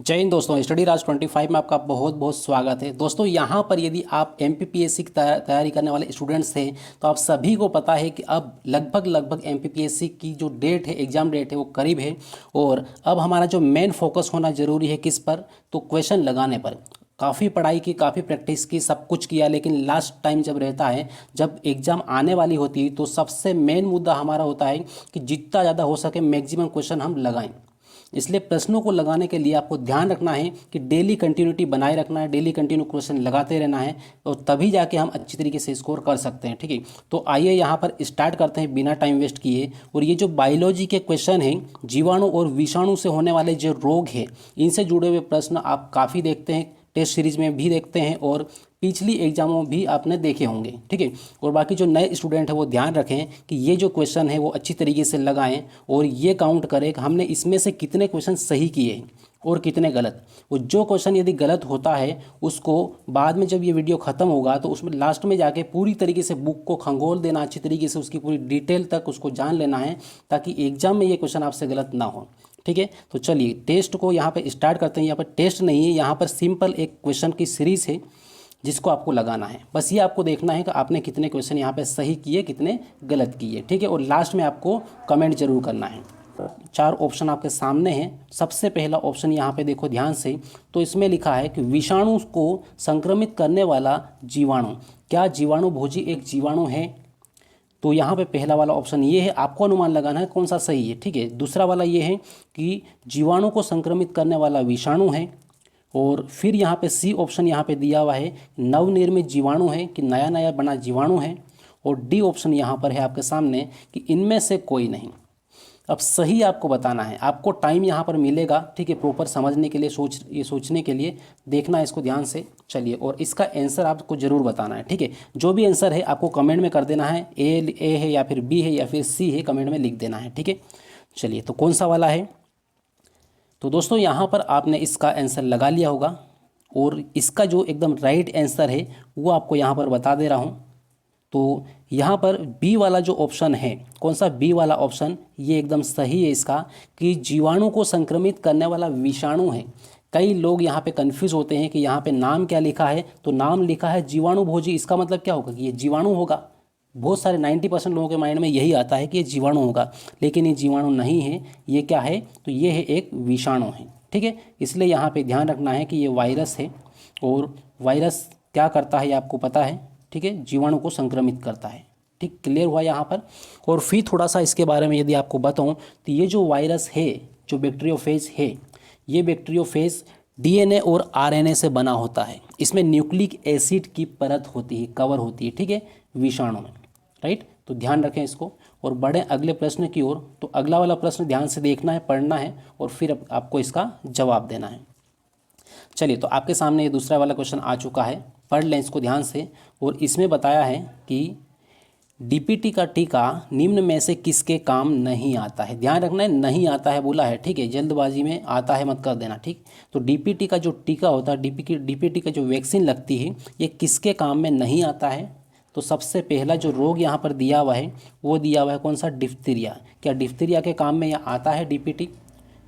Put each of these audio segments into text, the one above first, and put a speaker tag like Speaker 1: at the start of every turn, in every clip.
Speaker 1: जय हिंद दोस्तों, स्टडी राज 25 में आपका बहुत बहुत स्वागत है। दोस्तों यहाँ पर यदि आप एमपीपीएससी की तैयारी करने वाले स्टूडेंट्स हैं तो आप सभी को पता है कि अब लगभग एमपीपीएससी की जो डेट है, एग्ज़ाम डेट है, वो करीब है। और अब हमारा जो मेन फोकस होना ज़रूरी है किस पर, तो क्वेश्चन लगाने पर। काफ़ी पढ़ाई की, काफ़ी प्रैक्टिस की, सब कुछ किया, लेकिन लास्ट टाइम जब रहता है, जब एग्ज़ाम आने वाली होती है, तो सबसे मेन मुद्दा हमारा होता है कि जितना ज़्यादा हो सके मैक्सिमम क्वेश्चन हम लगाएं। इसलिए प्रश्नों को लगाने के लिए आपको ध्यान रखना है कि डेली कंटिन्यूटी बनाए रखना है, डेली कंटिन्यू क्वेश्चन लगाते रहना है, और तभी जाके हम अच्छी तरीके से स्कोर कर सकते हैं। ठीक है, तो आइए यहाँ पर स्टार्ट करते हैं बिना टाइम वेस्ट किए। और ये जो बायोलॉजी के क्वेश्चन हैं, जीवाणु और विषाणु से होने वाले जो रोग हैं, इनसे जुड़े हुए प्रश्न आप काफ़ी देखते हैं, टेस्ट सीरीज में भी देखते हैं और पिछली एग्जामों भी आपने देखे होंगे। ठीक है, और बाकी जो नए स्टूडेंट हैं वो ध्यान रखें कि ये जो क्वेश्चन है वो अच्छी तरीके से लगाएं और ये काउंट करें कि हमने इसमें से कितने क्वेश्चन सही किए हैं और कितने गलत। और जो क्वेश्चन यदि गलत होता है उसको बाद में जब ये वीडियो ख़त्म होगा तो उसमें लास्ट में जाके पूरी तरीके से बुक को खंगोल देना, अच्छी तरीके से उसकी पूरी डिटेल तक उसको जान लेना है, ताकि एग्जाम में ये क्वेश्चन आपसे गलत ना हो। ठीक है, तो चलिए टेस्ट को यहाँ पे स्टार्ट करते हैं। यहाँ पर टेस्ट नहीं है, यहाँ पर सिंपल एक क्वेश्चन की सीरीज़ है जिसको आपको लगाना है। बस ये आपको देखना है कि आपने कितने क्वेश्चन यहाँ पे सही किए, कितने गलत किए। ठीक है, और लास्ट में आपको कमेंट जरूर करना है। 4 ऑप्शन आपके सामने हैं। सबसे पहला ऑप्शन यहाँ पे देखो ध्यान से, तो इसमें लिखा है कि विषाणु को संक्रमित करने वाला जीवाणु। क्या जीवाणु भोजी एक जीवाणु है? तो यहाँ पे पहला वाला ऑप्शन ये है, आपको अनुमान लगाना है कौन सा सही है। ठीक है, दूसरा वाला ये है कि जीवाणु को संक्रमित करने वाला विषाणु है। और फिर यहाँ पे सी ऑप्शन यहाँ पे दिया हुआ है, नवनिर्मित जीवाणु है कि नया नया बना जीवाणु है। और डी ऑप्शन यहाँ पर है आपके सामने कि इनमें से कोई नहीं। अब सही आपको बताना है, आपको टाइम यहाँ पर मिलेगा। ठीक है, प्रॉपर समझने के लिए, सोचने के लिए देखना है इसको ध्यान से। चलिए, और इसका आंसर आपको ज़रूर बताना है। ठीक है, जो भी आंसर है आपको कमेंट में कर देना है, ए है या फिर बी है या फिर सी है, कमेंट में लिख देना है। ठीक है, चलिए, तो कौन सा वाला है? तो दोस्तों यहाँ पर आपने इसका आंसर लगा लिया होगा, और इसका जो एकदम राइट आंसर है वो आपको यहाँ पर बता दे रहा हूँ। तो यहाँ पर बी वाला जो ऑप्शन है, कौन सा बी वाला ऑप्शन, ये एकदम सही है इसका, कि जीवाणु को संक्रमित करने वाला विषाणु है। कई लोग यहाँ पे कंफ्यूज होते हैं कि यहाँ पे नाम क्या लिखा है, तो नाम लिखा है जीवाणु भोजी, इसका मतलब क्या होगा कि ये जीवाणु होगा। बहुत सारे 90% लोगों के माइंड में यही आता है कि ये जीवाणु होगा, लेकिन ये जीवाणु नहीं है। ये क्या है, तो ये है एक विषाणु है। ठीक है, इसलिए यहाँ पे ध्यान रखना है कि ये वायरस है, और वायरस क्या करता है ये आपको पता है। ठीक है, जीवाणु को संक्रमित करता है। ठीक, क्लियर हुआ यहाँ पर। और फिर थोड़ा सा इसके बारे में यदि आपको बताऊँ तो ये जो वायरस है, जो बैक्टीरियोफेज है, ये बैक्टीरियोफेज डीएनए और आरएनए से बना होता है। इसमें न्यूक्लिक एसिड की परत होती है, कवर होती है। ठीक है, विषाणु में, राइट। तो ध्यान रखें इसको, और बढ़े अगले प्रश्न की ओर। तो अगला वाला प्रश्न ध्यान से देखना है, पढ़ना है, और फिर आपको इसका जवाब देना है। चलिए, तो आपके सामने ये दूसरा वाला क्वेश्चन आ चुका है, पढ़ लें इसको ध्यान से। और इसमें बताया है कि डीपीटी का टीका निम्न में से किसके काम नहीं आता है। ध्यान रखना है, नहीं आता है बोला है। ठीक है, जल्दबाजी में आता है मत कर देना। ठीक, तो डीपीटी का जो टीका होता है, डीपीटी का जो वैक्सीन लगती है, ये किसके काम में नहीं आता है? तो सबसे पहला जो रोग यहाँ पर दिया हुआ है, वो दिया हुआ है कौन सा, डिप्थीरिया। क्या डिप्थीरिया के काम में यह आता है डीपीटी,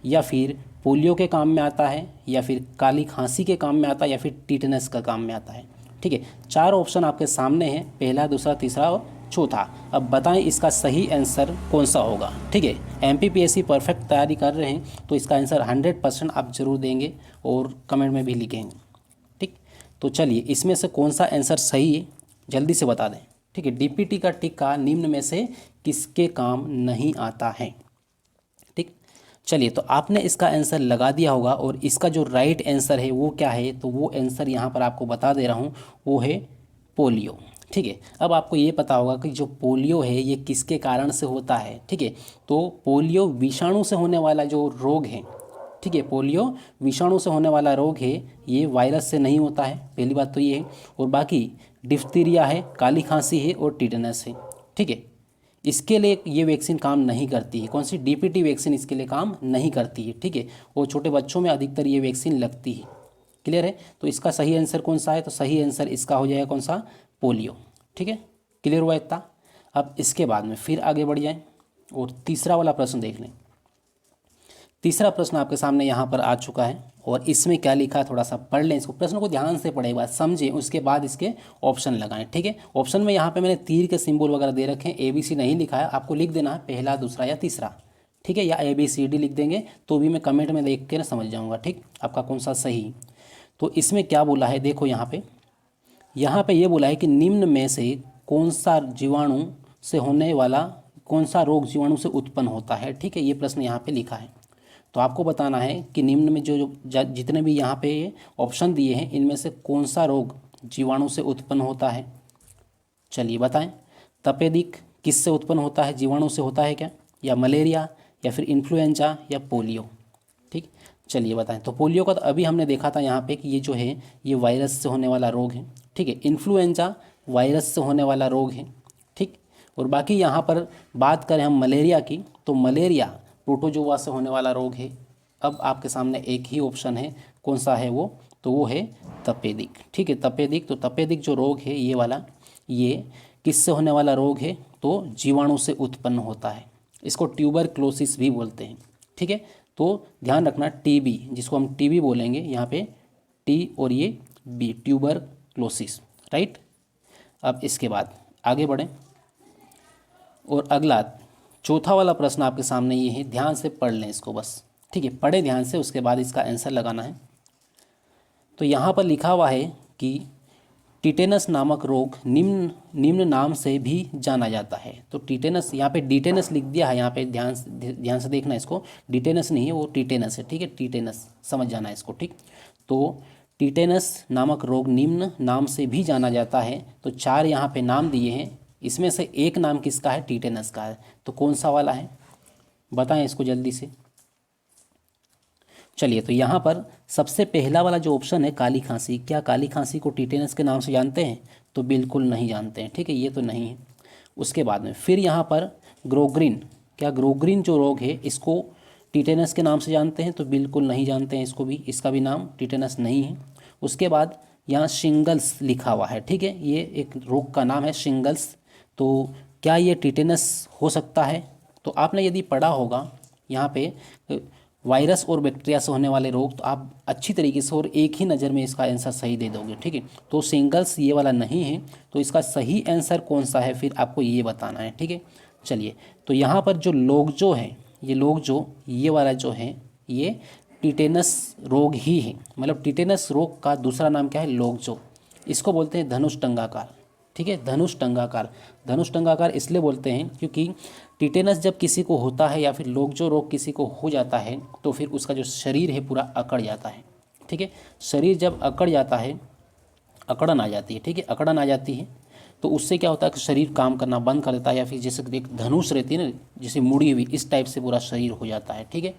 Speaker 1: या फिर पोलियो के काम में आता है, या फिर काली खांसी के काम में आता है, या फिर टीटनस का काम में आता है? ठीक है, 4 ऑप्शन आपके सामने हैं, पहला, दूसरा, तीसरा और चौथा। अब बताएं इसका सही आंसर कौन सा होगा। ठीक है, एमपीपीएससी परफेक्ट तैयारी कर रहे हैं तो इसका आंसर 100% आप जरूर देंगे और कमेंट में भी लिखेंगे। ठीक, तो चलिए, इसमें से कौन सा आंसर सही है जल्दी से बता दें। ठीक है, डीपीटी का टीका निम्न में से किसके काम नहीं आता है? ठीक, चलिए, तो आपने इसका आंसर लगा दिया होगा, और इसका जो राइट आंसर है वो क्या है, तो वो आंसर यहाँ पर आपको बता दे रहा हूँ, वो है पोलियो। ठीक है, अब आपको ये पता होगा कि जो पोलियो है ये किसके कारण से होता है। ठीक है, तो पोलियो विषाणु से होने वाला जो रोग है, ठीक है, पोलियो विषाणु से होने वाला रोग है, ये वायरस से नहीं होता है, पहली बात तो ये है। और बाकी डिप्थीरिया है, काली खांसी है और टीटनस है। ठीक है, इसके लिए ये वैक्सीन काम नहीं करती है। कौन सी, डीपीटी वैक्सीन इसके लिए काम नहीं करती है। ठीक है, और छोटे बच्चों में अधिकतर ये वैक्सीन लगती है। क्लियर है, तो इसका सही आंसर कौन सा है, तो सही आंसर इसका हो जाएगा कौन सा, पोलियो। ठीक है, क्लियर हुआ इतना। अब इसके बाद में फिर आगे बढ़ जाएं और तीसरा वाला प्रश्न देख लें। तीसरा प्रश्न आपके सामने यहाँ पर आ चुका है, और इसमें क्या लिखा है थोड़ा सा पढ़ लें, इसको प्रश्न को ध्यान से पढ़े, बात समझें, उसके बाद इसके ऑप्शन लगाएं। ठीक है, ऑप्शन में यहाँ पे मैंने तीर के सिंबल वगैरह दे रखे हैं, ABC नहीं लिखा है, आपको लिख देना है पहला, दूसरा या तीसरा। ठीक है, या ABCD लिख देंगे तो भी मैं कमेंट में देख के ना समझ जाऊँगा। ठीक, आपका कौन सा सही। तो इसमें क्या बोला है देखो, यहाँ पे ये बोला है कि निम्न में से कौन सा जीवाणु से होने वाला, कौन सा रोग जीवाणु से उत्पन्न होता है। ठीक है, ये प्रश्न यहाँ पे लिखा है। तो आपको बताना है कि निम्न में जो जितने भी यहाँ पे ऑप्शन दिए हैं इनमें से कौन सा रोग जीवाणु से उत्पन्न होता है। चलिए बताएं, तपेदिक किससे उत्पन्न होता है, जीवाणु से होता है क्या, या मलेरिया, या फिर इन्फ्लुएंजा, या पोलियो। ठीक, चलिए बताएं। तो पोलियो का तो अभी हमने देखा था यहाँ पे कि ये जो है ये वायरस से होने वाला रोग है। ठीक है, इन्फ्लुएंजा वायरस से होने वाला रोग है। ठीक, और बाकी यहाँ पर बात करें हम मलेरिया की, तो मलेरिया प्रोटोजोआ से होने वाला रोग है। अब आपके सामने एक ही ऑप्शन है, कौन सा है वो, तो वो है तपेदिक। ठीक है, तपेदिक, तो तपेदिक जो रोग है ये वाला, ये किससे होने वाला रोग है, तो जीवाणु से उत्पन्न होता है। इसको ट्यूबरक्लोसिस भी बोलते हैं। ठीक है, तो ध्यान रखना TB, जिसको हम TB बोलेंगे, यहाँ पे T और ये B, ट्यूबरक्लोसिस। राइट, अब इसके बाद आगे बढ़ें और अगला चौथा वाला प्रश्न आपके सामने ये है, ध्यान से पढ़ लें इसको बस। ठीक है, पढ़े ध्यान से, उसके बाद इसका आंसर लगाना है। तो यहाँ पर लिखा हुआ है कि टिटेनस नामक रोग निम्न नाम से भी जाना जाता है। तो टिटेनस, यहाँ पे डिटेनस लिख दिया है, यहाँ पे ध्यान से देखना इसको, डिटेनस नहीं है वो टिटेनस है। ठीक है, टिटेनस समझ जाना है इसको। ठीक, तो टिटेनस नामक रोग निम्न नाम से भी जाना जाता है। तो 4 यहाँ पे नाम दिए हैं, इसमें से एक नाम किसका है, टिटेनस का है। तो कौन सा वाला है बताएं इसको जल्दी से। चलिए, तो यहाँ पर सबसे पहला वाला जो ऑप्शन है काली खांसी, क्या काली खांसी को टिटेनस के नाम से जानते हैं, तो बिल्कुल नहीं जानते हैं। ठीक है, ये तो नहीं है। उसके बाद में फिर यहाँ पर ग्रोग्रीन, क्या ग्रोग्रीन जो रोग है इसको टिटेनस के नाम से जानते हैं, तो बिल्कुल नहीं जानते हैं इसको भी, इसका भी नाम टिटेनस नहीं है। उसके बाद यहाँ शिंगल्स लिखा हुआ है। ठीक है, ये एक रोग का नाम है शिंगल्स, तो क्या ये टिटेनस हो सकता है। तो आपने यदि पढ़ा होगा यहाँ पे वायरस और बैक्टीरिया से होने वाले रोग, तो आप अच्छी तरीके से और एक ही नज़र में इसका आंसर सही दे दोगे। ठीक है, तो सिंगल्स ये वाला नहीं है, तो इसका सही आंसर कौन सा है फिर आपको ये बताना है। ठीक है, चलिए, तो यहाँ पर जो लोग जो है, ये लोग जो ये वाला जो है ये टिटेनस रोग ही है। मतलब टिटेनस रोग का दूसरा नाम क्या है, लोग जो, इसको बोलते हैं धनुष टंगाकार। ठीक है, धनुष टंगाकार, धनुष टंगाकार इसलिए बोलते हैं क्योंकि टिटेनस जब किसी को होता है या फिर लोग जो रोग किसी को हो जाता है तो फिर उसका जो शरीर है पूरा अकड़ जाता है। ठीक है, शरीर जब अकड़ जाता है, अकड़न आ जाती है। ठीक है, अकड़न आ जाती है तो उससे क्या होता है कि शरीर काम करना बंद कर देता है, या फिर जैसे एक धनुष रहती है ना, जैसे मुड़ी हुई, इस टाइप से पूरा शरीर हो जाता है। ठीक है,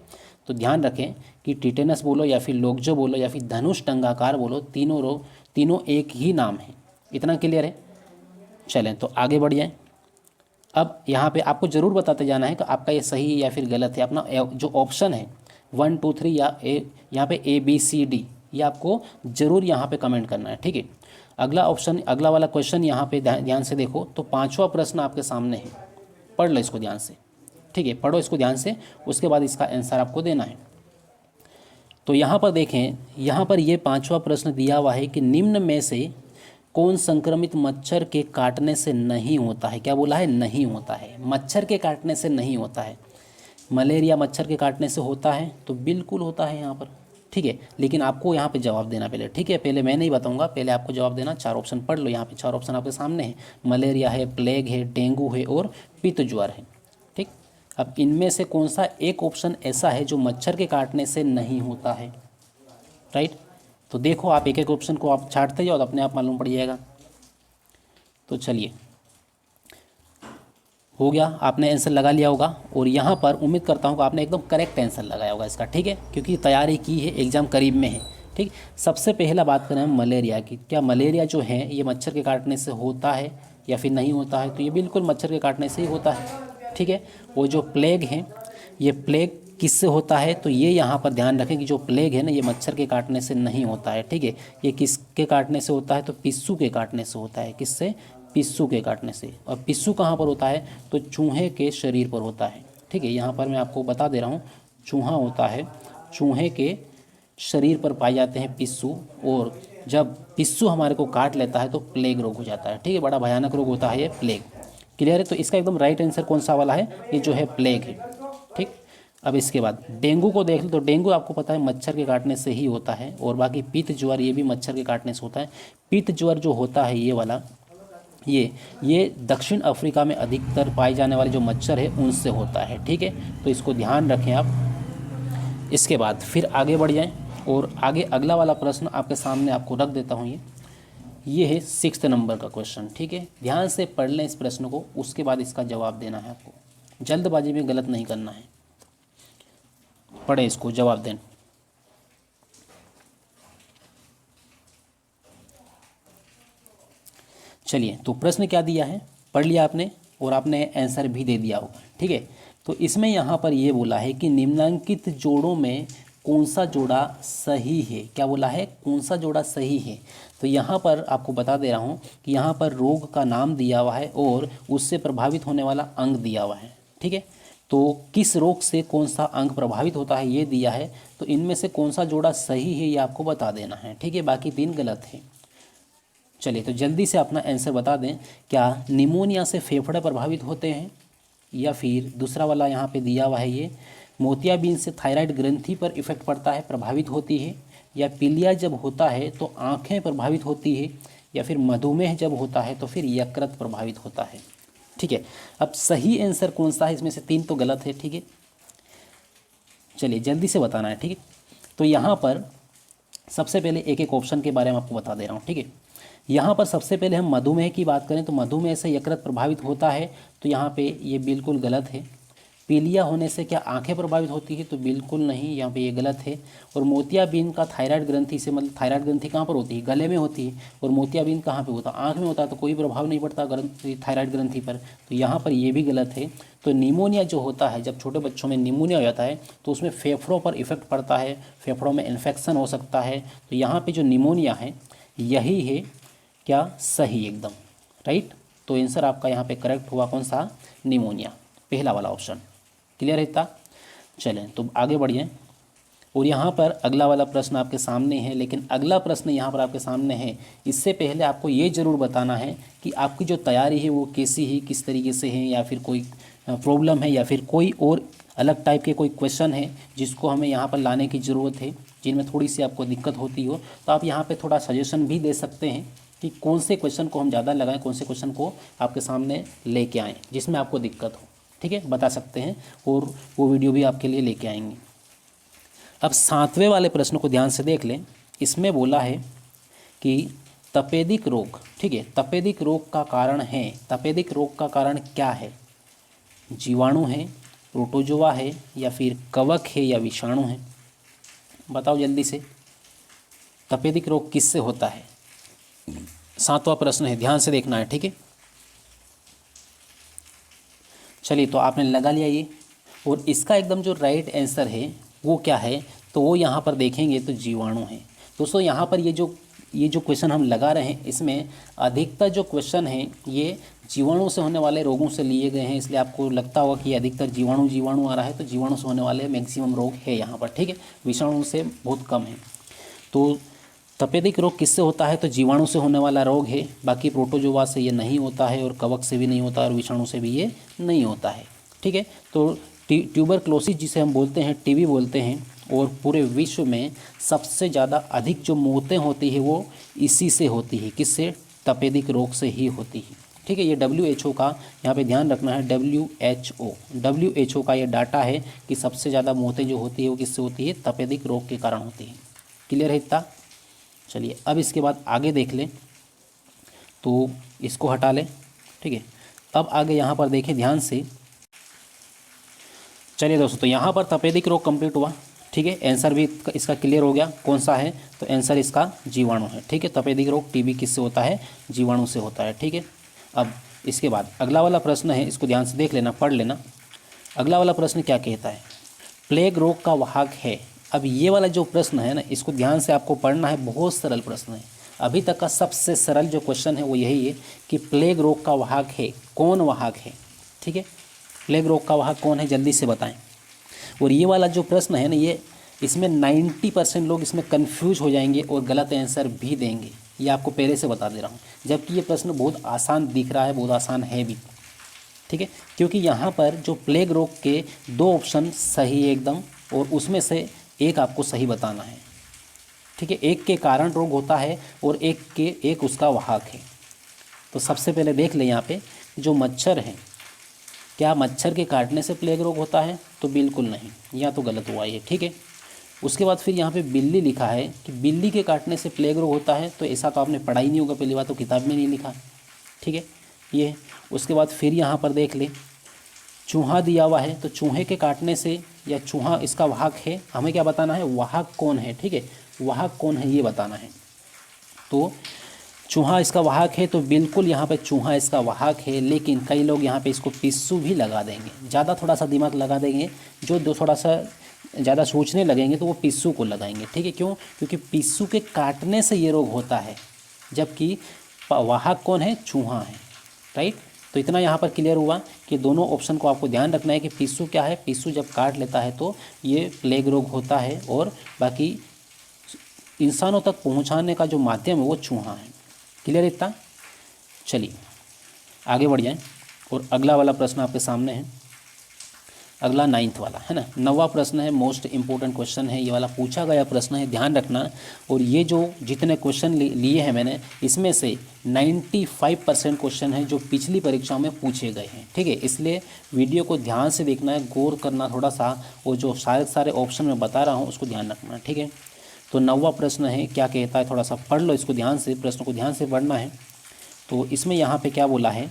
Speaker 1: तो ध्यान रखें कि टिटेनस बोलो या फिर लोगजो बोलो या फिर धनुष टंगाकार बोलो, तीनों रोग, तीनों एक ही नाम है। इतना क्लियर है। चलें तो आगे बढ़ जाएं। अब यहाँ पे आपको ज़रूर बताते जाना है कि आपका ये सही है या फिर गलत है। अपना जो ऑप्शन है 1 2 3 या यहाँ पे ABCD, ये आपको ज़रूर यहाँ पे कमेंट करना है। ठीक है, अगला ऑप्शन, अगला वाला क्वेश्चन यहाँ पे ध्यान से देखो। तो 5वां प्रश्न आपके सामने है, पढ़ लो इसको ध्यान से। ठीक है, पढ़ो इसको ध्यान से, उसके बाद इसका आंसर आपको देना है। तो यहाँ पर देखें, यहाँ पर ये 5वां प्रश्न दिया हुआ है कि निम्न में से कौन संक्रमित मच्छर के काटने से नहीं होता है। क्या बोला है, नहीं होता है, मच्छर के काटने से नहीं होता है। मलेरिया मच्छर के काटने से होता है, तो बिल्कुल होता है यहाँ पर। ठीक है, लेकिन आपको यहाँ पे जवाब देना पहले। ठीक है, पहले मैं नहीं बताऊँगा, पहले आपको जवाब देना। 4 ऑप्शन पढ़ लो, यहाँ पे 4 ऑप्शन आपके सामने है, मलेरिया है, प्लेग है, डेंगू है और पित्त ज्वर है। ठीक, अब इनमें से कौन सा एक ऑप्शन ऐसा है जो मच्छर के काटने से नहीं होता है। राइट, तो देखो आप एक एक ऑप्शन को आप छांटते जाओ तो अपने आप मालूम पड़ जाएगा। तो चलिए, हो गया, आपने आंसर लगा लिया होगा और यहाँ पर उम्मीद करता हूँ कि आपने एकदम करेक्ट आंसर लगाया होगा इसका। ठीक है, क्योंकि तैयारी की है, एग्ज़ाम करीब में है। ठीक, सबसे पहला बात करें हम मलेरिया की। क्या मलेरिया जो है ये मच्छर के काटने से होता है या फिर नहीं होता है, तो ये बिल्कुल मच्छर के काटने से ही होता है। ठीक है, वो जो प्लेग है, ये प्लेग किससे होता है, तो ये यहाँ पर ध्यान रखें कि जो प्लेग है ना ये मच्छर के काटने से नहीं होता है। ठीक है, ये किसके काटने से होता है, तो पिस्सू के काटने से होता है। किससे, पिस्सू के काटने से। और पिस्सू कहाँ पर होता है, तो चूहे के शरीर पर होता है। ठीक है, यहाँ पर मैं आपको बता दे रहा हूँ, चूहा होता है, चूहे के शरीर पर पाए जाते हैं पिस्सू, और जब पिस्सू हमारे को काट लेता है तो प्लेग रोग हो जाता है। ठीक है, बड़ा भयानक रोग होता है ये प्लेग। क्लियर है? तो इसका एकदम राइट आंसर कौन सा वाला है? ये जो है प्लेग है। ठीक, अब इसके बाद डेंगू को देख लो तो डेंगू आपको पता है मच्छर के काटने से ही होता है, और बाकी पित्त ज्वर ये भी मच्छर के काटने से होता है। पित्त ज्वर जो होता है ये वाला, ये दक्षिण अफ्रीका में अधिकतर पाए जाने वाले जो मच्छर है उनसे होता है। ठीक है, तो इसको ध्यान रखें आप। इसके बाद फिर आगे बढ़ जाएं, और आगे अगला वाला प्रश्न आपके सामने आपको रख देता हूँ। ये है 6 नंबर का क्वेश्चन। ठीक है, ध्यान से पढ़ लें इस प्रश्न को, उसके बाद इसका जवाब देना है आपको, जल्दबाजी में गलत नहीं करना है। पढ़ें इसको, जवाब दें। चलिए, तो प्रश्न क्या दिया है पढ़ लिया आपने, और आपने आंसर भी दे दिया होगा। ठीक है, तो इसमें यहाँ पर ये बोला है कि निम्नलिखित जोड़ों में कौन सा जोड़ा सही है। क्या बोला है? कौन सा जोड़ा सही है। तो यहाँ पर आपको बता दे रहा हूँ कि यहाँ पर रोग का नाम दिया हुआ है और उससे प्रभावित होने वाला अंग दिया हुआ है। ठीक है, तो किस रोग से कौन सा अंग प्रभावित होता है ये दिया है, तो इनमें से कौन सा जोड़ा सही है ये आपको बता देना है। ठीक है, बाकी 3 गलत है। चलिए, तो जल्दी से अपना आंसर बता दें। क्या निमोनिया से फेफड़े प्रभावित होते हैं, या फिर दूसरा वाला यहाँ पे दिया हुआ है ये मोतियाबिंद से थायराइड ग्रंथि पर इफेक्ट पड़ता है, प्रभावित होती है, या पीलिया जब होता है तो आँखें प्रभावित होती है, या फिर मधुमेह जब होता है तो फिर यकृत प्रभावित होता है। ठीक है, अब सही आंसर कौन सा है? इसमें से 3 तो गलत है। ठीक है, चलिए जल्दी से बताना है। ठीक है, तो यहाँ पर सबसे पहले एक एक ऑप्शन के बारे में आपको बता दे रहा हूँ। ठीक है, यहाँ पर सबसे पहले हम मधुमेह की बात करें तो मधुमेह से यकृत प्रभावित होता है, तो यहाँ पे ये बिल्कुल गलत है। पीलिया होने से क्या आंखें प्रभावित होती है? तो बिल्कुल नहीं, यहाँ पे ये गलत है। और मोतियाबिंद का थायराइड ग्रंथि से, मतलब थायराइड ग्रंथि कहाँ पर होती है? गले में होती है, और मोतियाबिंद कहाँ पे होता है? आँख में होता है, तो कोई प्रभाव नहीं पड़ता थायराइड ग्रंथि पर, तो यहाँ पर ये भी गलत है। तो निमोनिया जो होता है, जब छोटे बच्चों में निमोनिया हो जाता है तो उसमें फेफड़ों पर इफेक्ट पड़ता है, फेफड़ों में इन्फेक्शन हो सकता है। तो यहाँ पर जो निमोनिया है यही है क्या सही, एकदम राइट। तो आंसर आपका यहाँ पे करेक्ट हुआ कौन सा? निमोनिया, पहला वाला ऑप्शन। क्लियर है इतना? चलें तो आगे बढ़िए, और यहाँ पर अगला वाला प्रश्न आपके सामने है। लेकिन अगला प्रश्न यहाँ पर आपके सामने है, इससे पहले आपको ये ज़रूर बताना है कि आपकी जो तैयारी है वो कैसी है, किस तरीके से है, या फिर कोई प्रॉब्लम है, या फिर कोई और अलग टाइप के कोई क्वेश्चन है जिसको हमें यहाँ पर लाने की ज़रूरत है, जिनमें थोड़ी सी आपको दिक्कत होती हो, तो आप यहाँ पर थोड़ा सजेशन भी दे सकते हैं कि कौन से क्वेश्चन को हम ज़्यादा लगाएं, कौन से क्वेश्चन को आपके सामने लेके आएँ जिसमें आपको दिक्कत हो। ठीक है, बता सकते हैं, और वो वीडियो भी आपके लिए लेके आएंगे। अब 7वें वाले प्रश्न को ध्यान से देख लें। इसमें बोला है कि तपेदिक रोग, ठीक है, तपेदिक रोग का कारण है, तपेदिक रोग का कारण क्या है? जीवाणु है, प्रोटोजोआ है, या फिर कवक है, या विषाणु है? बताओ जल्दी से, तपेदिक रोग किससे होता है? 7वां प्रश्न है, ध्यान से देखना है। ठीक है, चलिए तो आपने लगा लिया ये, और इसका एकदम जो राइट आंसर है वो क्या है? तो वो यहाँ पर देखेंगे तो जीवाणु है। दोस्तों यहाँ पर ये जो क्वेश्चन हम लगा रहे हैं, इसमें अधिकतर जो क्वेश्चन हैं ये जीवाणु से होने वाले रोगों से लिए गए हैं, इसलिए आपको लगता होगा कि अधिकतर जीवाणु आ रहा है, तो जीवाणु से होने वाले मैक्सिमम रोग है यहाँ पर। ठीक है, विषाणु से बहुत कम है। तो तपेदिक रोग किससे होता है? तो जीवाणु से होने वाला रोग है, बाकी प्रोटोजोआ से ये नहीं होता है, और कवक से भी नहीं होता, और विषाणु से भी ये नहीं होता है। ठीक है, तो ट्यूबरक्लोसिस जिसे हम बोलते हैं, टीबी बोलते हैं, और पूरे विश्व में सबसे ज़्यादा अधिक जो मौतें होती है वो इसी से होती है। किससे? तपेदिक रोग से ही होती है। ठीक है, ये WHO का यहाँ पे ध्यान रखना है, WHO का ये डाटा है कि सबसे ज़्यादा मौतें जो होती है वो किससे होती है? तपेदिक रोग के कारण होती है। क्लियर है इतना? चलिए अब इसके बाद आगे देख लें, तो इसको हटा लें। ठीक है, अब आगे यहाँ पर देखें ध्यान से। चलिए दोस्तों, तो यहाँ पर तपेदिक रोग कंप्लीट हुआ। ठीक है, आंसर भी इसका क्लियर हो गया कौन सा है, तो आंसर इसका जीवाणु है। ठीक है, तपेदिक रोग टीबी किससे होता है? जीवाणु से होता है। ठीक है, अब इसके बाद अगला वाला प्रश्न है, इसको ध्यान से देख लेना, पढ़ लेना। अगला वाला प्रश्न क्या कहता है? प्लेग रोग का वाहक है। अब ये वाला जो प्रश्न है ना, इसको ध्यान से आपको पढ़ना है, बहुत सरल प्रश्न है। अभी तक का सबसे सरल जो क्वेश्चन है वो यही है कि प्लेग रोग का वाहक है, कौन वाहक है? ठीक है, प्लेग रोग का वाहक कौन है, जल्दी से बताएं। और ये वाला जो प्रश्न है ना, ये इसमें 90% लोग इसमें कंफ्यूज हो जाएंगे और गलत आंसर भी देंगे, ये आपको पहले से बता दे रहा हूँ। जबकि ये प्रश्न बहुत आसान दिख रहा है, बहुत आसान है भी, ठीक है, क्योंकि यहाँ पर जो प्लेग रोग के 2 ऑप्शन सही है एकदम, और उसमें से एक आपको सही बताना है, ठीक है। एक के कारण रोग होता है और एक उसका वाहक है। तो सबसे पहले देख लें यहाँ पे जो मच्छर है, क्या मच्छर के काटने से प्लेग रोग होता है? तो बिल्कुल नहीं, या तो गलत हुआ ये, ठीक है। उसके बाद फिर यहाँ पे बिल्ली लिखा है कि बिल्ली के काटने से प्लेग रोग होता है, तो ऐसा तो आपने पढ़ा ही नहीं होगा, पहली बात तो किताब में नहीं लिखा, ठीक है, ये। उसके बाद फिर यहाँ पर देख ले चूहा दिया हुआ है, तो चूहे के काटने से, या चूहा इसका वाहक है, हमें क्या बताना है, वाहक कौन है, ठीक है, वाहक कौन है ये बताना है। तो चूहा इसका वाहक है, तो बिल्कुल यहाँ पे चूहा इसका वाहक है, लेकिन कई लोग यहाँ पे इसको पिस्सू भी लगा देंगे, ज़्यादा थोड़ा सा दिमाग लगा देंगे, जो थोड़ा सा ज़्यादा सोचने लगेंगे तो वो पिस्सू को लगाएंगे, ठीक है। क्यों? क्योंकि पिस्सू के काटने से ये रोग होता है, जबकि वाहक कौन है, चूहा है, राइट। तो इतना यहाँ पर क्लियर हुआ कि दोनों ऑप्शन को आपको ध्यान रखना है कि पिस्सू क्या है, पिस्सू जब काट लेता है तो ये प्लेग रोग होता है, और बाकी इंसानों तक पहुँचाने का जो माध्यम है वो चूहा है। क्लियर इतना? चलिए आगे बढ़ जाएं, और अगला वाला प्रश्न आपके सामने है, अगला 9th वाला है ना, 9वां प्रश्न है, मोस्ट इंपॉर्टेंट क्वेश्चन है, ये वाला पूछा गया प्रश्न है, ध्यान रखना। और ये जो जितने क्वेश्चन लिए हैं मैंने, इसमें से 95% क्वेश्चन है जो पिछली परीक्षाओं में पूछे गए हैं, ठीक है। इसलिए वीडियो को ध्यान से देखना है, गौर करना थोड़ा सा, और जो सारे ऑप्शन मैं बता रहा हूँ उसको ध्यान रखना, ठीक है। तो 9वां प्रश्न है, क्या कहता है, थोड़ा सा पढ़ लो इसको ध्यान से, प्रश्न को ध्यान से पढ़ना है। तो इसमें यहाँ पे क्या बोला है,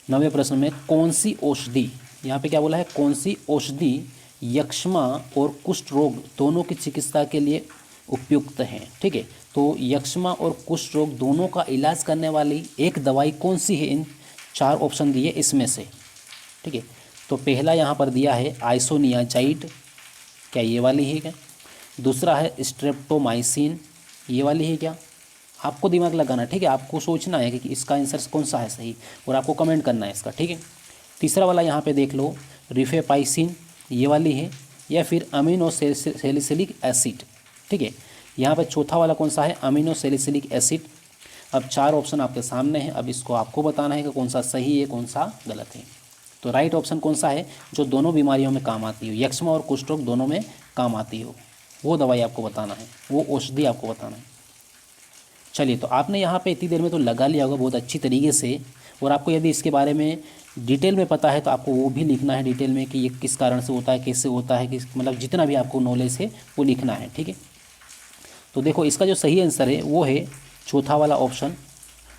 Speaker 1: 9वें प्रश्न में कौन सी औषधि, यहाँ पे क्या बोला है, कौन सी औषधि यक्ष्मा और कुष्ठ रोग दोनों की चिकित्सा के लिए उपयुक्त है, ठीक है। तो यक्ष्मा और कुष्ठ रोग दोनों का इलाज करने वाली एक दवाई कौन सी है, इन 4 ऑप्शन दिए इसमें से, ठीक है। तो पहला यहाँ पर दिया है आइसोनियाजाइड, क्या ये वाली है क्या? दूसरा है स्ट्रेप्टोमाइसिन, ये वाली है क्या? आपको दिमाग लगाना, ठीक है, आपको सोचना है कि इसका आंसर कौन सा है सही, और आपको कमेंट करना है इसका, ठीक है। तीसरा वाला यहाँ पे देख लो, रिफेपाइसिन, ये वाली है, या फिर अमीनोसैलिसिलिक एसिड, ठीक है। यहाँ पे चौथा वाला कौन सा है, अमीनोसैलिसिलिक एसिड। अब 4 ऑप्शन आपके सामने हैं, अब इसको आपको बताना है कि कौन सा सही है, कौन सा गलत है। तो राइट ऑप्शन कौन सा है, जो दोनों बीमारियों में काम आती हो, यक्ष्मा और कुष्ठ रोग दोनों में काम आती हो, वो दवाई आपको बताना है, वो औषधि आपको बताना है। चलिए, तो आपने यहाँ पे इतनी देर में तो लगा लिया होगा बहुत अच्छी तरीके से, और आपको यदि इसके बारे में डिटेल में पता है तो आपको वो भी लिखना है डिटेल में कि ये किस कारण से होता है, कैसे होता है, किस मतलब जितना भी आपको नॉलेज है वो लिखना है, ठीक है। तो देखो इसका जो सही आंसर है वो है चौथा वाला ऑप्शन,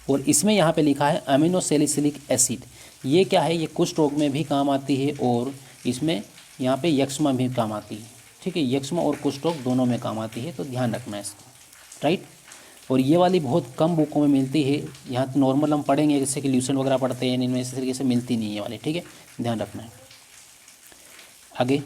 Speaker 1: और इसमें यहाँ पे लिखा है अमीनोसैलिसिलिक एसिड। ये क्या है, ये कुष्ठ रोग में भी काम आती है, और इसमें यहाँ पे यक्ष्मा भी काम आती है, ठीक है, यक्ष्मा और कुष्ठ रोग दोनों में काम आती है, तो ध्यान रखना है इसको, राइट। और ये वाली बहुत कम बुकों में मिलती है, यहाँ तो नॉर्मल हम पढ़ेंगे जैसे कि ल्यूसेंट वगैरह पढ़ते हैं, इनमें इस तरीके से मिलती नहीं है ये वाली, ठीक है, ध्यान रखना है। आगे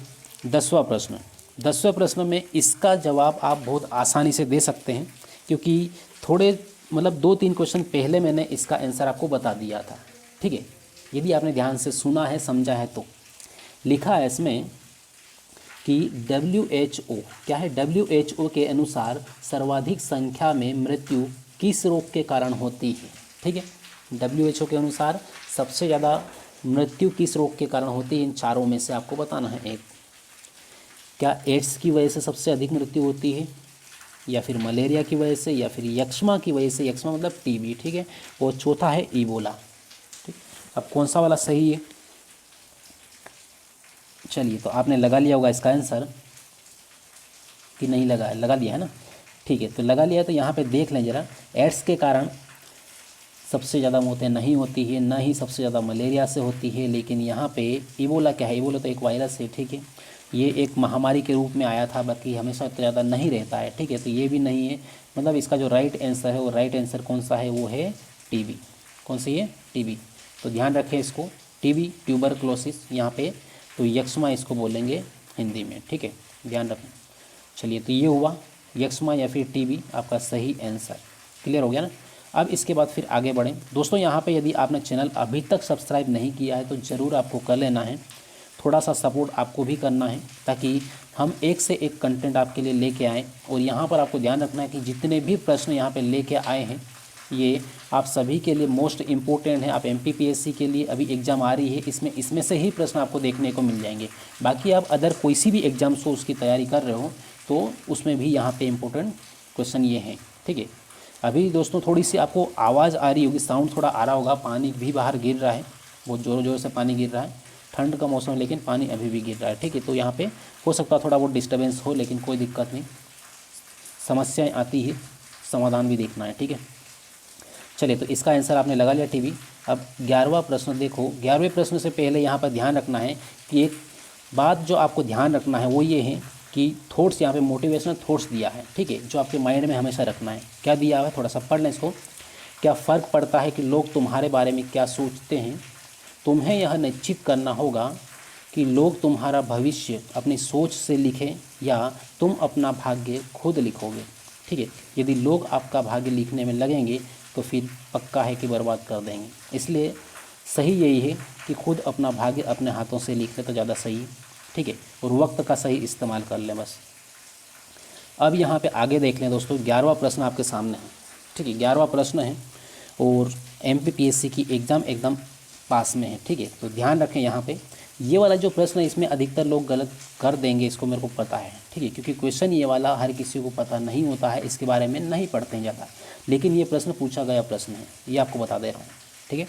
Speaker 1: 10वां प्रश्न, 10वें प्रश्न में इसका जवाब आप बहुत आसानी से दे सकते हैं, क्योंकि थोड़े मतलब 2-3 क्वेश्चन पहले मैंने इसका आंसर आपको बता दिया था, ठीक है, यदि आपने ध्यान से सुना है, समझा है तो। लिखा है इसमें कि WHO, क्या है, WHO के अनुसार सर्वाधिक संख्या में मृत्यु किस रोग के कारण होती है, ठीक है। WHO के अनुसार सबसे ज़्यादा मृत्यु किस रोग के कारण होती है, इन चारों में से आपको बताना है एक। क्या एड्स की वजह से सबसे अधिक मृत्यु होती है, या फिर मलेरिया की वजह से, या फिर यक्ष्मा की वजह से, यक्ष्मा मतलब टीबी, ठीक है, और चौथा है इबोला, ठीक। अब कौन सा वाला सही है? चलिए, तो आपने लगा लिया होगा इसका आंसर कि नहीं लगा है, लगा लिया है ना, ठीक है, तो लगा लिया। तो यहाँ पे देख लें जरा, एड्स के कारण सबसे ज़्यादा मौतें नहीं होती है, ना ही सबसे ज़्यादा मलेरिया से होती है, लेकिन यहाँ पे इबोला क्या है, इबोला तो एक वायरस है, ठीक है, ये एक महामारी के रूप में आया था, बाकी हमेशा इतना ज़्यादा नहीं रहता है, ठीक है, तो ये भी नहीं है। मतलब इसका जो राइट आंसर है, वो राइट आंसर कौन सा है, वो है टीबी। कौन सी है? टीबी। तो ध्यान रखें इसको, टीबी, ट्यूबरक्लोसिस यहाँ पे, तो यक्ष्मा इसको बोलेंगे हिंदी में, ठीक है, ध्यान रखें। चलिए, तो ये हुआ यक्ष्मा या फिर टीबी आपका सही आंसर। क्लियर हो गया ना? अब इसके बाद फिर आगे बढ़ें। दोस्तों, यहाँ पे यदि आपने चैनल अभी तक सब्सक्राइब नहीं किया है तो ज़रूर आपको कर लेना है, थोड़ा सा सपोर्ट आपको भी करना है, ताकि हम एक से एक कंटेंट आपके लिए लेके आए, और यहाँ पर आपको ध्यान रखना है कि जितने भी प्रश्न यहाँ पे लेके आए हैं ये आप सभी के लिए मोस्ट इम्पोर्टेंट है। आप एमपीपीएससी के लिए अभी एग्ज़ाम आ रही है, इसमें से ही प्रश्न आपको देखने को मिल जाएंगे। बाकी आप अदर कोई सी भी एग्ज़ाम्स हो उसकी तैयारी कर रहे हो तो उसमें भी यहाँ पे इम्पोर्टेंट क्वेश्चन ये हैं, ठीक है। अभी दोस्तों थोड़ी सी आपको आवाज़ आ रही होगी, साउंड थोड़ा आ रहा होगा, पानी भी बाहर गिर रहा है, बहुत ज़ोर ज़ोर से पानी गिर रहा है, ठंड का मौसम है लेकिन पानी अभी भी गिर रहा है, ठीक है। तो यहाँ पे हो सकता है थोड़ा बहुत डिस्टर्बेंस हो, लेकिन कोई दिक्कत नहीं, समस्याएं आती है, समाधान भी देखना है, ठीक है। चलिए, तो इसका आंसर आपने लगा लिया टीवी। अब 11वां प्रश्न देखो। 11वें प्रश्न से पहले यहाँ पर ध्यान रखना है कि एक बात जो आपको ध्यान रखना है वो ये है कि थॉट्स, यहाँ पे मोटिवेशनल थॉट्स दिया है, ठीक है, जो आपके माइंड में हमेशा रखना है। क्या दिया है, थोड़ा सा पढ़ लें इसको। क्या फ़र्क पड़ता है कि लोग तुम्हारे बारे में क्या सोचते हैं, तुम्हें यह निश्चित करना होगा कि लोग तुम्हारा भविष्य अपनी सोच से लिखें या तुम अपना भाग्य खुद लिखोगे, ठीक है। यदि लोग आपका भाग्य लिखने में लगेंगे तो फिर पक्का है कि बर्बाद कर देंगे। इसलिए सही यही है कि खुद अपना भाग्य अपने हाथों से लिख ले तो ज़्यादा सही है, ठीक है, और वक्त का सही इस्तेमाल कर लें बस। अब यहाँ पे आगे देख लें दोस्तों, 11वां प्रश्न आपके सामने है, ठीक है। 11वां प्रश्न है और एमपीपीएससी की एग्ज़ाम एकदम पास में है, ठीक है। तो ध्यान रखें यहाँ पे, ये वाला जो प्रश्न है इसमें अधिकतर लोग गलत कर देंगे, इसको मेरे को पता है, ठीक है, क्योंकि क्वेश्चन ये वाला हर किसी को पता नहीं होता है, इसके बारे में नहीं पढ़ते हैं ज़्यादा, लेकिन ये प्रश्न पूछा गया प्रश्न है, ये आपको बता दे रहा हूँ, ठीक है।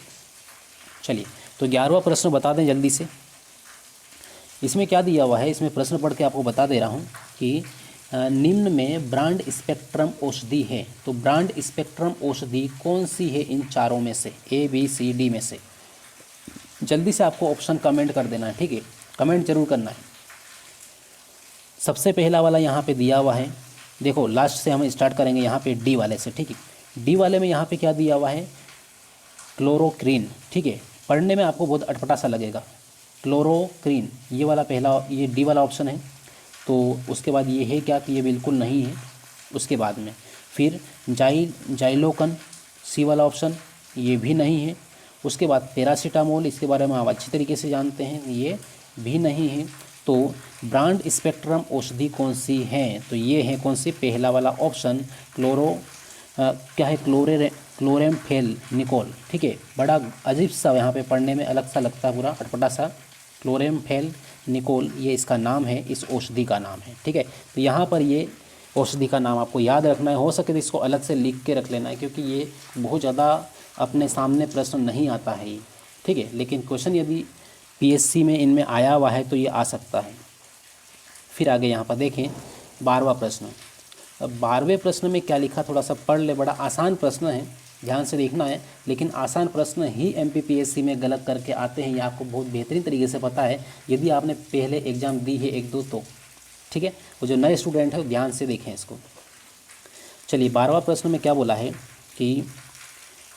Speaker 1: चलिए, तो 11वां प्रश्न बता दें जल्दी से। इसमें क्या दिया हुआ है, इसमें प्रश्न पढ़ के आपको बता दे रहा हूँ कि निम्न में ब्रांड स्पेक्ट्रम औषधि है, तो ब्रांड स्पेक्ट्रम औषधि कौन सी है इन चारों में से, ए बी सी डी में से। जल्दी से आपको ऑप्शन कमेंट कर देना है, ठीक है, कमेंट जरूर करना है। सबसे पहला वाला यहाँ पे दिया हुआ है, देखो लास्ट से हम स्टार्ट करेंगे यहाँ पे डी वाले से, ठीक है। डी वाले में यहाँ पे क्या दिया हुआ है, क्लोरोक्रीन, ठीक है। पढ़ने में आपको बहुत अटपटा सा लगेगा, क्लोरोक्रीन, ये वाला पहला, ये डी वाला ऑप्शन है। तो उसके बाद ये है क्या कि ये बिल्कुल नहीं है। उसके बाद में फिर जाइलोकन, सी वाला ऑप्शन, ये भी नहीं है। उसके बाद पैरासीटामोल, इसके बारे में आप अच्छी तरीके से जानते हैं, ये भी नहीं है। तो ब्रांड स्पेक्ट्रम औषधि कौन सी है, तो ये है कौन सी, पहला वाला ऑप्शन क्या है, क्लोरेमफेनिकोल, ठीक है। बड़ा अजीब सा यहाँ पे पढ़ने में अलग सा लगता है, पूरा अटपटा सा, क्लोरेमफेनिकोल ये इसका नाम है, इस औषधि का नाम है, ठीक है। तो यहाँ पर ये औषधि का नाम आपको याद रखना है, हो सके तो इसको अलग से लिख के रख लेना है, क्योंकि ये बहुत ज़्यादा अपने सामने प्रश्न नहीं आता है ये, ठीक है, लेकिन क्वेश्चन यदि पीएससी में इनमें आया हुआ है तो ये आ सकता है। फिर आगे यहाँ पर देखें 12वां प्रश्न। अब 12वें प्रश्न में क्या लिखा, थोड़ा सा पढ़ ले, बड़ा आसान प्रश्न है, ध्यान से देखना है, लेकिन आसान प्रश्न ही एमपीपीएससी में गलत करके आते हैं, ये आपको बहुत बेहतरीन तरीके से पता है यदि आपने पहले एग्ज़ाम दी है 1-2 तो, ठीक है। वो जो नए स्टूडेंट है वो ध्यान से देखें इसको। चलिए, 12वां प्रश्न में क्या बोला है कि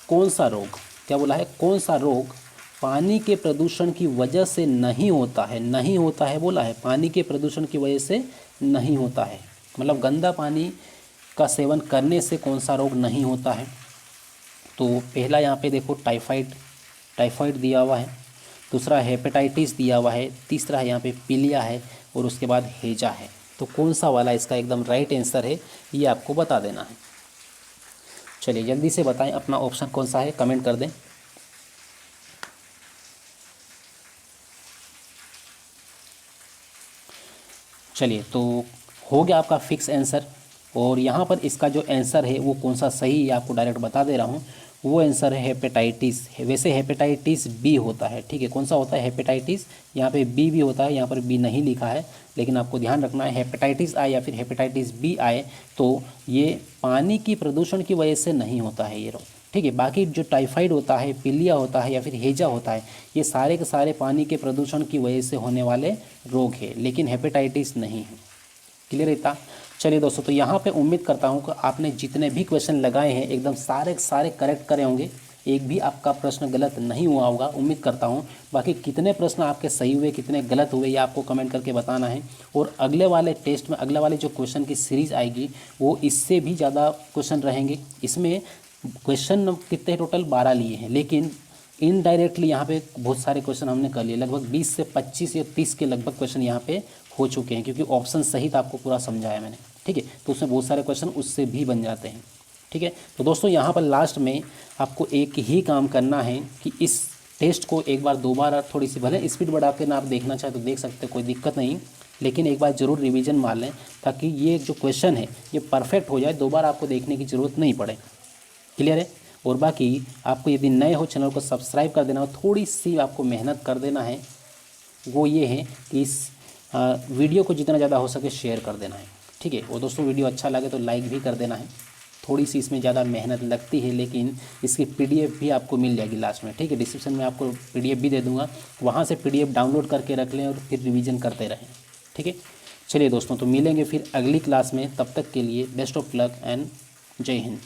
Speaker 1: कौन सा रोग, क्या बोला है, कौन सा रोग पानी के प्रदूषण की वजह से नहीं होता है, नहीं होता है बोला है, पानी के प्रदूषण की वजह से नहीं होता है, मतलब गंदा पानी का सेवन करने से कौन सा रोग नहीं होता है। तो पहला यहाँ पे देखो टाइफाइड दिया हुआ है, दूसरा हेपेटाइटिस दिया हुआ है, तीसरा है यहाँ पे पीलिया है, और उसके बाद हैजा है। तो कौन सा वाला इसका एकदम राइट आंसर है ये आपको बता देना है। चलिए जल्दी से बताएं अपना ऑप्शन कौन सा है, कमेंट कर दें। चलिए, तो हो गया आपका फिक्स आंसर, और यहाँ पर इसका जो आंसर है वो कौन सा सही है आपको डायरेक्ट बता दे रहा हूँ, वो आंसर है हेपेटाइटिस। वैसे हेपेटाइटिस बी होता है, ठीक है, कौन सा होता है, हेपेटाइटिस, यहाँ पे बी भी होता है, यहाँ पर बी नहीं लिखा है, लेकिन आपको ध्यान रखना है हेपेटाइटिस आए या फिर हेपेटाइटिस बी आए तो ये पानी की प्रदूषण की वजह से नहीं होता है ये रोग, ठीक है। बाकी जो टाइफाइड होता है, पीलिया होता है या फिर हैजा होता है, ये सारे के सारे पानी के प्रदूषण की वजह से होने वाले रोग है, लेकिन हेपेटाइटिस नहीं है। क्लियर इतना। चलिए दोस्तों, तो यहाँ पे उम्मीद करता हूँ कि आपने जितने भी क्वेश्चन लगाए हैं एकदम सारे सारे करेक्ट करे होंगे, एक भी आपका प्रश्न गलत नहीं हुआ होगा, उम्मीद करता हूँ। बाकी कितने प्रश्न आपके सही हुए, कितने गलत हुए, ये आपको कमेंट करके बताना है। और अगले वाले टेस्ट में, अगले वाले जो क्वेश्चन की सीरीज़ आएगी वो इससे भी ज़्यादा क्वेश्चन रहेंगे। इसमें क्वेश्चन कितने टोटल 12 लिए हैं, लेकिन इनडायरेक्टली यहाँ पे बहुत सारे क्वेश्चन हमने कर लिए, लगभग 20 से 25 या 30 के लगभग क्वेश्चन यहाँ पे हो चुके हैं, क्योंकि ऑप्शन सहित आपको पूरा समझाया मैंने, ठीक है। तो उसमें बहुत सारे क्वेश्चन उससे भी बन जाते हैं, ठीक है। तो दोस्तों यहाँ पर लास्ट में आपको एक ही काम करना है कि इस टेस्ट को एक बार दो बार थोड़ी सी भले स्पीड बढ़ा के ना आप देखना चाहे तो देख सकते हैं, कोई दिक्कत नहीं, लेकिन एक बार ज़रूर रिवीजन मार लें ताकि ये जो क्वेश्चन है ये परफेक्ट हो जाए, दो बार आपको देखने की ज़रूरत नहीं पड़े। क्लियर है। और बाकी आपको यदि नए हो चैनल को सब्सक्राइब कर देना, थोड़ी सी आपको मेहनत कर देना है, वो ये है कि इस वीडियो को जितना ज़्यादा हो सके शेयर कर देना है, ठीक है। और दोस्तों वीडियो अच्छा लगे तो लाइक भी कर देना है। थोड़ी सी इसमें ज़्यादा मेहनत लगती है, लेकिन इसकी PDF भी आपको मिल जाएगी लास्ट में, ठीक है। डिस्क्रिप्शन में आपको PDF भी दे दूँगा, वहाँ से PDF डाउनलोड करके रख लें और फिर रिवीजन करते रहें, ठीक है। चलिए दोस्तों, तो मिलेंगे फिर अगली क्लास में, तब तक के लिए बेस्ट ऑफ लक एंड जय हिंद।